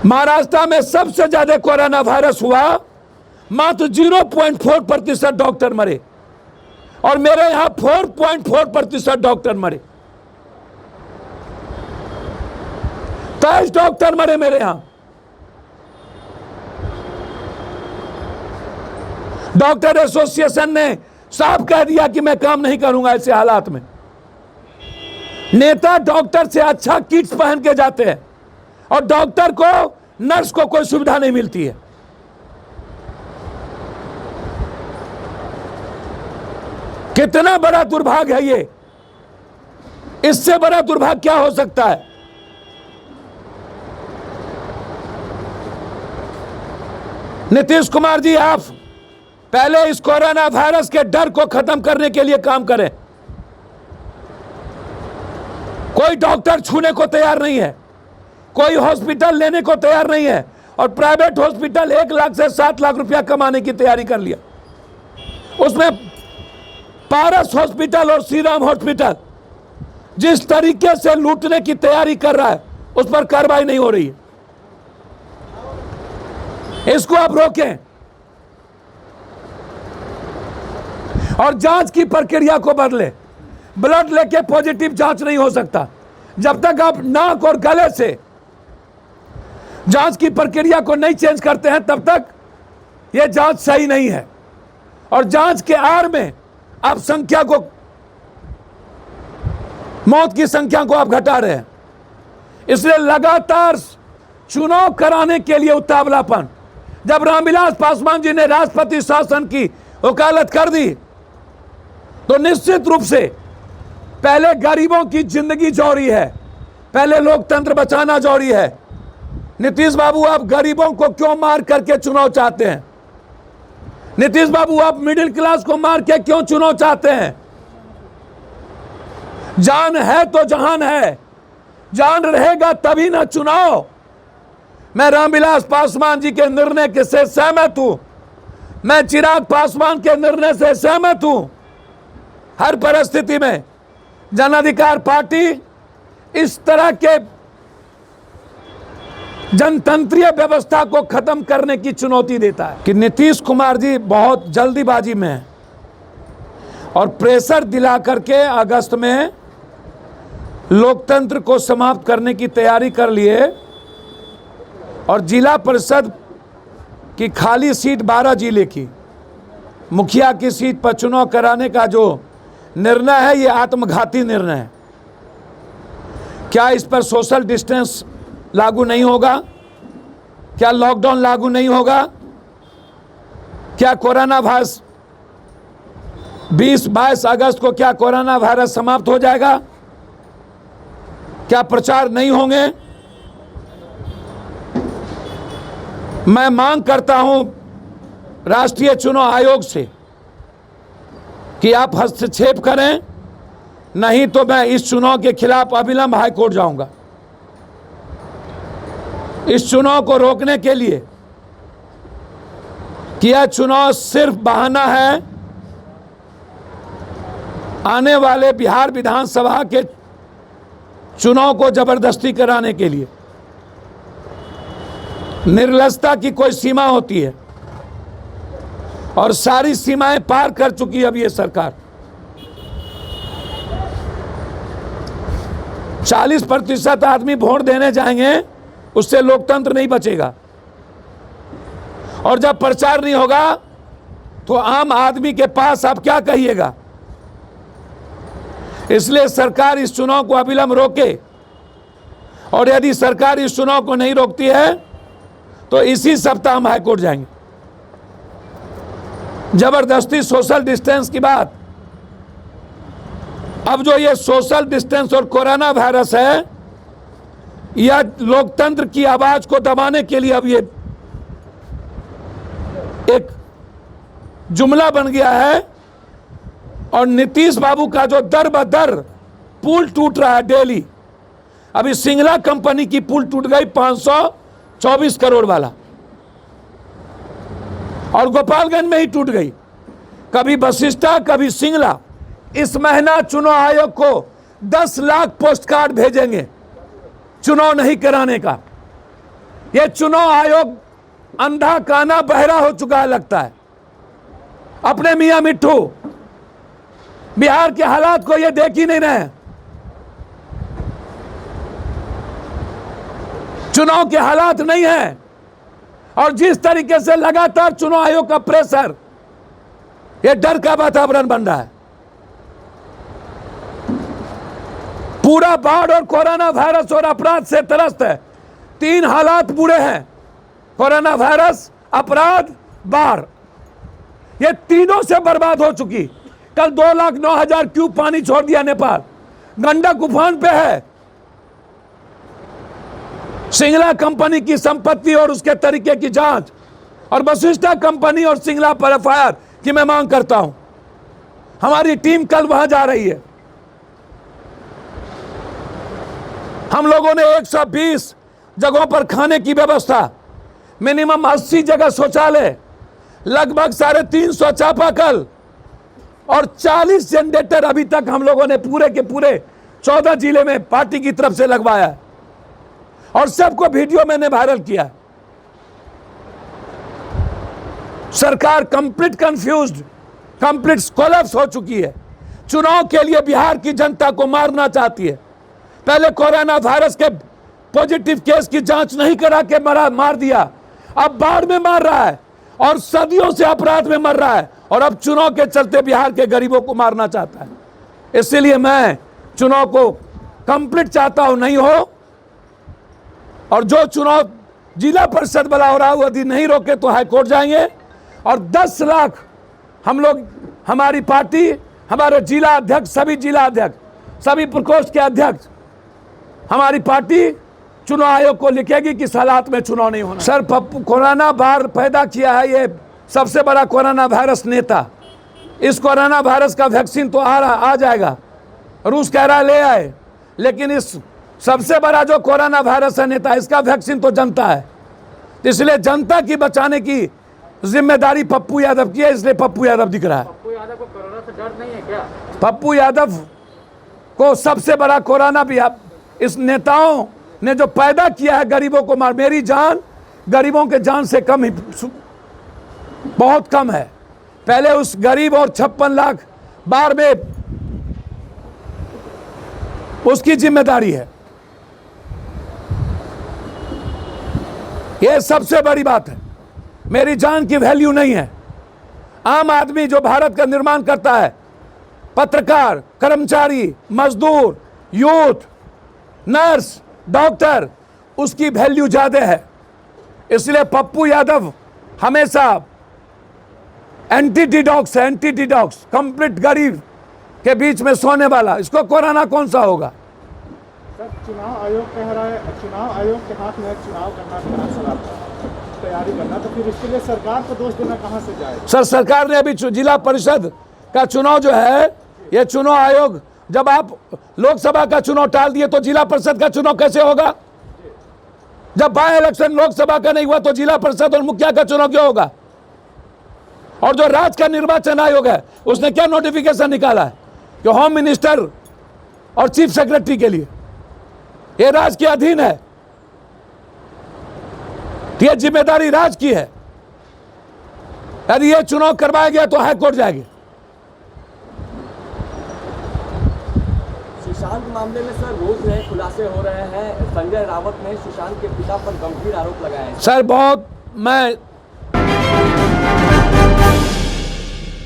महाराष्ट्र में सबसे ज्यादा कोरोना वायरस हुआ, मात्र 0.4% डॉक्टर मरे, और मेरे यहां 4.4% डॉक्टर मरे। 23 डॉक्टर मरे मेरे यहां। डॉक्टर एसोसिएशन ने साफ कह दिया कि मैं काम नहीं करूंगा ऐसे हालात में। नेता डॉक्टर से अच्छा किट्स पहन के जाते हैं और डॉक्टर को, नर्स को कोई सुविधा नहीं मिलती है। कितना बड़ा दुर्भाग्य है ये, इससे बड़ा दुर्भाग्य क्या हो सकता है। नीतीश कुमार जी, आप पहले इस कोरोना वायरस के डर को खत्म करने के लिए काम करें। कोई डॉक्टर छूने को तैयार नहीं है, कोई हॉस्पिटल लेने को तैयार नहीं है, और प्राइवेट हॉस्पिटल 1 लाख से 7 लाख रुपया कमाने की तैयारी कर लिया। उसमें पारस हॉस्पिटल और श्री राम हॉस्पिटल जिस तरीके से लूटने की तैयारी कर रहा है, उस पर कार्रवाई नहीं हो रही है। इसको आप रोकें और जांच की प्रक्रिया को बदलें। ब्लड लेके पॉजिटिव जांच नहीं हो सकता। जब तक आप नाक और गले से जांच की प्रक्रिया को नहीं चेंज करते हैं, तब तक यह जांच सही नहीं है। और जांच के आड़ में आप संख्या को, मौत की संख्या को आप घटा रहे हैं। इसलिए लगातार चुनाव कराने के लिए उतावलापन। जब रामविलास पासवान जी ने राष्ट्रपति शासन की वकालत कर दी, तो निश्चित रूप से पहले गरीबों की जिंदगी जरूरी है, पहले लोकतंत्र बचाना जरूरी है। नीतीश बाबू, आप गरीबों को क्यों मार करके चुनाव चाहते हैं? नीतीश बाबू, आप मिडिल क्लास को मार के क्यों चुनाव चाहते हैं? जान है तो जहान है, जान रहेगा तभी ना चुनाव। मैं रामविलास पासवान जी के निर्णय से सहमत हूं, मैं चिराग पासवान के निर्णय से सहमत हूं। हर परिस्थिति में जन अधिकार पार्टी इस तरह के जनतंत्रीय व्यवस्था को खत्म करने की चुनौती देता है कि नीतीश कुमार जी बहुत जल्दीबाजी में है और प्रेशर दिला करके अगस्त में लोकतंत्र को समाप्त करने की तैयारी कर लिए, और जिला परिषद की खाली सीट 12 जिले की, मुखिया की सीट पर चुनाव कराने का जो निर्णय है, ये आत्मघाती निर्णय है। क्या इस पर सोशल डिस्टेंस लागू नहीं होगा? क्या लॉकडाउन लागू नहीं होगा? क्या कोरोना वायरस 20-22 अगस्त को क्या कोरोना वायरस समाप्त हो जाएगा? क्या प्रचार नहीं होंगे? मैं मांग करता हूं राष्ट्रीय चुनाव आयोग से कि आप हस्तक्षेप करें, नहीं तो मैं इस चुनाव के खिलाफ अविलंब हाईकोर्ट जाऊंगा। इस चुनाव को रोकने के लिए कि यह चुनाव सिर्फ बहाना है आने वाले बिहार विधानसभा के चुनाव को जबरदस्ती कराने के लिए। निर्लजता की कोई सीमा होती है, और सारी सीमाएं पार कर चुकी है अब ये सरकार। 40% आदमी वोट देने जाएंगे, उससे लोकतंत्र नहीं बचेगा। और जब प्रचार नहीं होगा तो आम आदमी के पास आप क्या कहिएगा? इसलिए सरकार इस चुनाव को अविलंब रोके, और यदि सरकार इस चुनाव को नहीं रोकती है तो इसी सप्ताह हम हाईकोर्ट जाएंगे। जबरदस्ती सोशल डिस्टेंस की बात, अब जो ये सोशल डिस्टेंस और कोरोना वायरस है, यह लोकतंत्र की आवाज को दबाने के लिए अब ये एक जुमला बन गया है। और नीतीश बाबू का जो दर बदर पुल टूट रहा है डेली, अभी सिंगला कंपनी की पुल टूट गई 524 करोड़ वाला, और गोपालगंज में ही टूट गई। कभी वशिष्ठा, कभी सिंगला। इस महीना चुनाव आयोग को 10 लाख पोस्ट कार्ड भेजेंगे चुनाव नहीं कराने का। ये चुनाव आयोग अंधा काना बहरा हो चुका है लगता है। अपने मियां मिट्ठू बिहार के हालात को ये देख ही नहीं रहे। चुनाव के हालात नहीं है, और जिस तरीके से लगातार चुनाव आयोग का प्रेशर, ये डर का वातावरण बन रहा है। पूरा बाढ़ और कोरोना वायरस और अपराध से त्रस्त है। तीन हालात बुरे हैं, कोरोना वायरस, अपराध, बाढ़। ये तीनों से बर्बाद हो चुकी। कल 2,09,000 क्यूब पानी छोड़ दिया नेपाल। गंडक उफान पे है। सिंगला कंपनी की संपत्ति और उसके तरीके की जांच, और वशिष्ठा कंपनी और सिंगला पर एफआईआर की मैं मांग करता हूं। हमारी टीम कल वहां जा रही है। हम लोगों ने 120 जगहों पर खाने की व्यवस्था, मिनिमम 80 जगह शौचालय, लगभग 350 चापाकल और 40 जनरेटर अभी तक हम लोगों ने पूरे के पूरे 14 जिले में पार्टी की तरफ से लगवाया, और सबको वीडियो मैंने वायरल किया। सरकार कंप्लीट कंफ्यूज्ड, कंप्लीट कोलैप्स हो चुकी है। चुनाव के लिए बिहार की जनता को मारना चाहती है। पहले कोरोना वायरस के पॉजिटिव केस की जांच नहीं करा के मार दिया, अब बाढ़ में मार रहा है, और सदियों से अपराध में मर रहा है, और अब चुनाव के चलते बिहार के गरीबों को मारना चाहता है। इसलिए मैं चुनाव को कंप्लीट चाहता हूं, नहीं हो, और जो चुनाव जिला परिषद वाला हो रहा है यदि नहीं रोके तो हाईकोर्ट जाएंगे। और 10 लाख हम लोग, हमारी पार्टी, हमारे जिला अध्यक्ष, सभी जिला अध्यक्ष, सभी प्रकोष्ठ के अध्यक्ष, हमारी पार्टी चुनाव आयोग को लिखेगी कि इस हालात में चुनाव नहीं होना। सर, पप्पू कोरोना बाढ़ पैदा किया है ये सबसे बड़ा कोरोना वायरस नेता। इस कोरोना वायरस का वैक्सीन तो आ जाएगा, रूस कह रहा है ले आए, लेकिन इस सबसे बड़ा जो कोरोना वायरस है नेता, इसका वैक्सीन तो जनता है। इसलिए जनता की बचाने की जिम्मेदारी पप्पू यादव की है, इसलिए पप्पू यादव दिख रहा है। पप्पू यादव को कोरोना से डर नहीं है क्या? पप्पू यादव को सबसे बड़ा कोरोना भी इस नेताओं ने जो पैदा किया है गरीबों को मार। मेरी जान गरीबों के जान से कम ही, बहुत कम है। पहले उस गरीब और 56 लाख बाढ़ में उसकी जिम्मेदारी है। यह सबसे बड़ी बात है। मेरी जान की वैल्यू नहीं है। आम आदमी जो भारत का निर्माण करता है, पत्रकार, कर्मचारी, मजदूर, यूथ, नर्स, डॉक्टर, उसकी वैल्यू ज्यादा है। इसलिए पप्पू यादव हमेशा एंटी डिडॉक्स है, एंटी डिडॉक्स, कंप्लीट गरीब के बीच में सोने वाला। इसको कोरोना कौन सा होगा? सर, चुनाव आयोग कह रहा है, चुनाव आयोग के हाथ में चुनाव करना, विधानसभा तैयारी करना, तो फिर इसके लिए सरकार को दोष देना कहां से जाए? सर, सरकार ने अभी जिला परिषद का चुनाव जो है, ये चुनाव आयोग, जब आप लोकसभा का चुनाव टाल दिए तो जिला परिषद का चुनाव कैसे होगा? जब बाय इलेक्शन लोकसभा का नहीं हुआ तो जिला परिषद और मुखिया का चुनाव क्यों होगा? और जो राज्य का निर्वाचन आयोग है, उसने क्या नोटिफिकेशन निकाला है कि होम मिनिस्टर और चीफ सेक्रेटरी के लिए ये राज्य के अधीन है, ये जिम्मेदारी राज्य की है। यदि ये चुनाव करवाया गया तो हाईकोर्ट जाएगी। सुशांत मामले में सर रोज नए खुलासे हो रहे हैं। संजय रावत ने सुशांत के पिता पर गंभीर आरोप लगाए हैं। सर, बहुत मैं